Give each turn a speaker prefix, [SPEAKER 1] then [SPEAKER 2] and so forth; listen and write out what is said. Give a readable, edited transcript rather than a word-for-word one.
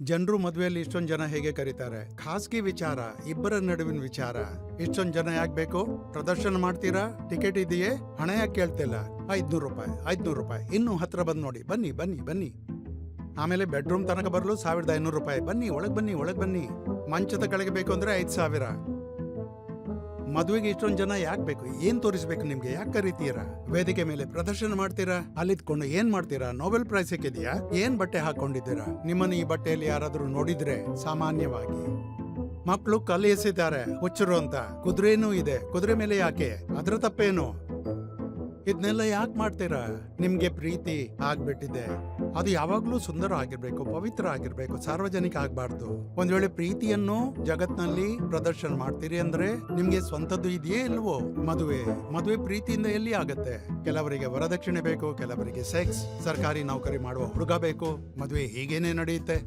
[SPEAKER 1] ಜನರು ಮದುವೆಯಲ್ಲಿ ಇಷ್ಟೊಂದು ಜನ ಹೇಗೆ ಕರೀತಾರೆ? ಖಾಸಗಿ ವಿಚಾರ, ಇಬ್ಬರ ನಡುವಿನ ವಿಚಾರ. ಇಷ್ಟೊಂದು ಜನ ಯಾಕೆ ಬೇಕು? ಪ್ರದರ್ಶನ ಮಾಡ್ತೀರಾ? ಟಿಕೆಟ್ ಇದೆಯೇ? ಹಣ ಯಾಕೆ ಕೇಳ್ತಿಲ್ಲ? 500 ರೂಪಾಯಿ, 500 ರೂಪಾಯಿ. ಇನ್ನೂ ಹತ್ರ ಬಂದು ನೋಡಿ. ಬನ್ನಿ ಬನ್ನಿ ಬನ್ನಿ. ಆಮೇಲೆ ಬೆಡ್ರೂಮ್ ತನಕ ಬರಲು 1500 ರೂಪಾಯಿ. ಬನ್ನಿ, ಒಳಗ್ ಬನ್ನಿ, ಒಳಗ್ ಬನ್ನಿ. ಮಂಚದ ಕೆಳಗೆ ಬೇಕು ಅಂದ್ರೆ 5000. ಮದುವೆಗೆ ಇಷ್ಟೊಂದು ಜನ ಯಾಕೆ ಬೇಕು? ಏನ್ ತೋರಿಸ್ಬೇಕು ನಿಮ್ಗೆ? ಯಾಕೆ ಕರೀತೀರಾ? ವೇದಿಕೆ ಮೇಲೆ ಪ್ರದರ್ಶನ ಮಾಡ್ತೀರಾ? ಅಲ್ಲಿದ್ಕೊಂಡು ಏನ್ ಮಾಡ್ತೀರಾ? ನೊಬೆಲ್ ಪ್ರೈಸ್ ಸಿಕ್ಕಿದ್ಯಾ? ಏನ್ ಬಟ್ಟೆ ಹಾಕೊಂಡಿದ್ದೀರಾ? ನಿಮ್ಮನ್ನು ಈ ಬಟ್ಟೆಯಲ್ಲಿ ಯಾರಾದ್ರೂ ನೋಡಿದ್ರೆ ಸಾಮಾನ್ಯವಾಗಿ ಮಕ್ಕಳು ಕಲ್ಲು ಎಸೆತಾರೆ ಹುಚ್ಚರು ಅಂತ. ಕುದುರೆನೂ ಇದೆ, ಕುದುರೆ ಮೇಲೆ ಯಾಕೆ? ಅದ್ರ ತಪ್ಪೇನು? ಇದನ್ನೆಲ್ಲ ಯಾಕೆ ಮಾಡ್ತೀರಾ? ನಿಮ್ಗೆ ಪ್ರೀತಿ ಆಗ್ಬಿಟ್ಟಿದೆ. ಅದು ಯಾವಾಗ್ಲೂ ಸುಂದರ ಆಗಿರ್ಬೇಕು, ಪವಿತ್ರ ಆಗಿರ್ಬೇಕು, ಸಾರ್ವಜನಿಕ ಆಗ್ಬಾರ್ದು. ಒಂದ್ ವೇಳೆ ಪ್ರೀತಿಯನ್ನು ಜಗತ್ನಲ್ಲಿ ಪ್ರದರ್ಶನ ಮಾಡ್ತೀರಿ ಅಂದ್ರೆ ನಿಮ್ಗೆ ಸ್ವಂತದ್ದು ಇದೆಯೇ ಇಲ್ವೋ? ಮದುವೆ ಪ್ರೀತಿಯಿಂದ ಎಲ್ಲಿ ಆಗತ್ತೆ? ಕೆಲವರಿಗೆ ವರದಕ್ಷಿಣೆ ಬೇಕು, ಕೆಲವರಿಗೆ ಸೆಕ್ಸ್, ಸರ್ಕಾರಿ ನೌಕರಿ ಮಾಡುವ ಹುಡುಗ ಬೇಕು. ಮದುವೆ ಹೀಗೇನೆ ನಡೆಯುತ್ತೆ.